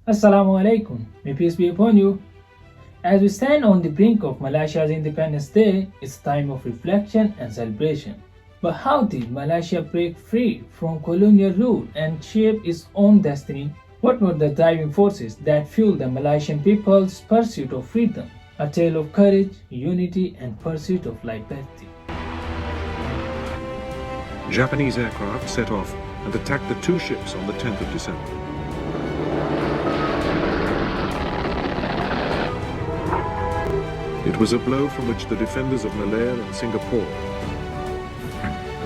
Assalamu alaikum. May peace be upon you. As we stand on the brink of Malaysia's Independence Day, it's a time of reflection and celebration. But how did Malaysia break free from colonial rule and shape its own destiny? What were the driving forces that fueled the Malaysian people's pursuit of freedom? A tale of courage, unity, and pursuit of liberty. Japanese aircraft set off and attacked the two ships on the 10th of December. It was a blow from which the defenders of Malaya and Singapore.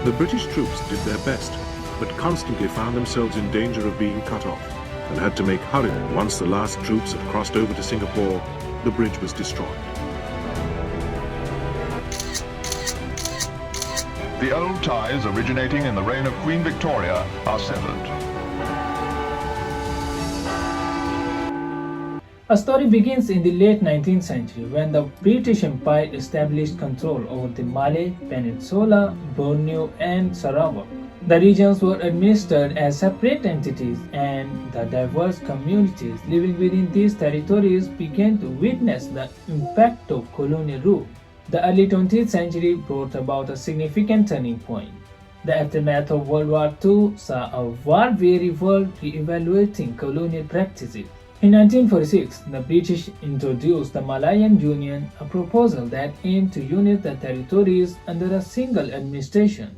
The British troops did their best, but constantly found themselves in danger of being cut off and had to make hurry. Once the last troops had crossed over to Singapore, the bridge was destroyed. The old ties originating in the reign of Queen Victoria are severed. A story begins in the late 19th century when the British Empire established control over the Malay Peninsula, Borneo and Sarawak. The regions were administered as separate entities, and the diverse communities living within these territories began to witness the impact of colonial rule. The early 20th century brought about a significant turning point. The aftermath of World War II saw a war-weary world re-evaluating colonial practices. In 1946, the British introduced the Malayan Union, a proposal that aimed to unite the territories under a single administration.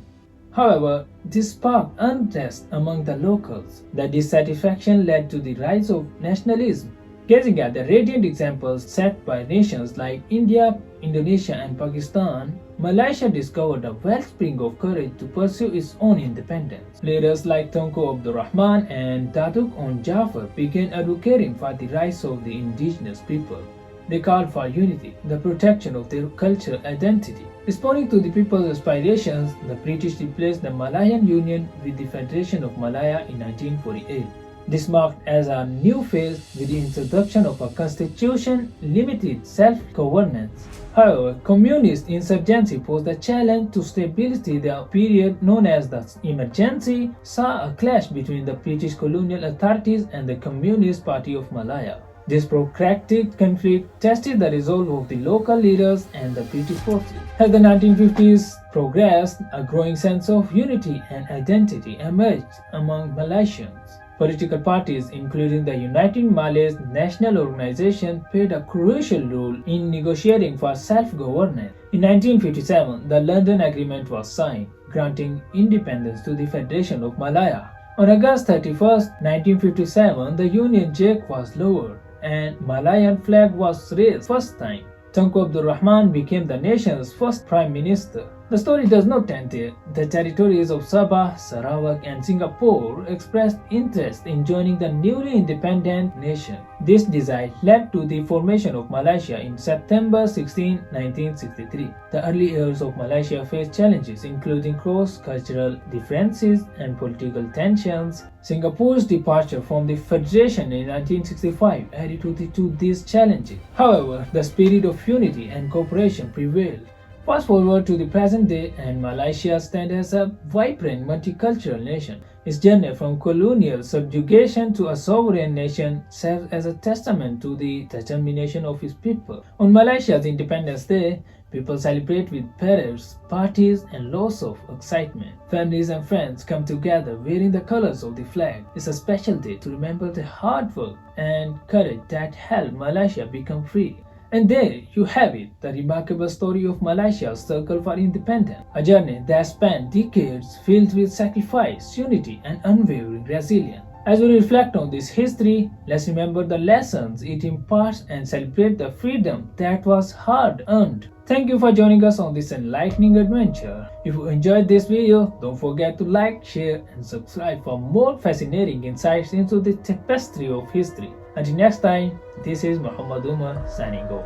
However, this sparked unrest among the locals. The dissatisfaction led to the rise of nationalism. Gazing at the radiant examples set by nations like India, Indonesia, and Pakistan, Malaysia discovered a wellspring of courage to pursue its own independence. Leaders like Tunku Abdul Rahman and Datuk On Jafar began advocating for the rights of the indigenous people. They called for unity, the protection of their cultural identity. Responding to the people's aspirations, the British replaced the Malayan Union with the Federation of Malaya in 1948. This marked as a new phase with the introduction of a constitution, limited self-governance. However, communist insurgency posed a challenge to stability. The period known as the Emergency saw a clash between the British colonial authorities and the Communist Party of Malaya. This protracted conflict tested the resolve of the local leaders and the British forces. As the 1950s progressed, a growing sense of unity and identity emerged among Malaysians. Political parties, including the United Malays National Organization, played a crucial role in negotiating for self-governance. In 1957, the London Agreement was signed, granting independence to the Federation of Malaya. On August 31, 1957, the Union Jack was lowered and Malayan flag was raised first time. Tunku Abdul Rahman became the nation's first prime minister. The story does not end there. The territories of Sabah, Sarawak, and Singapore expressed interest in joining the newly independent nation. This desire led to the formation of Malaysia in September 16, 1963. The early years of Malaysia faced challenges including cross-cultural differences and political tensions. Singapore's departure from the Federation in 1965 added to these challenges. However, the spirit of unity and cooperation prevailed. Fast forward to the present day, and Malaysia stands as a vibrant multicultural nation. Its journey from colonial subjugation to a sovereign nation serves as a testament to the determination of its people. On Malaysia's Independence Day, people celebrate with parades, parties, and lots of excitement. Families and friends come together wearing the colors of the flag. It's a special day to remember the hard work and courage that helped Malaysia become free. And there you have it, the remarkable story of Malaysia's struggle for independence, a journey that spanned decades filled with sacrifice, unity, and unwavering resilience. As we reflect on this history, let's remember the lessons it imparts and celebrate the freedom that was hard-earned. Thank you for joining us on this enlightening adventure. If you enjoyed this video, don't forget to like, share, and subscribe for more fascinating insights into the tapestry of history. Until next time, this is Muhammad Umar signing off.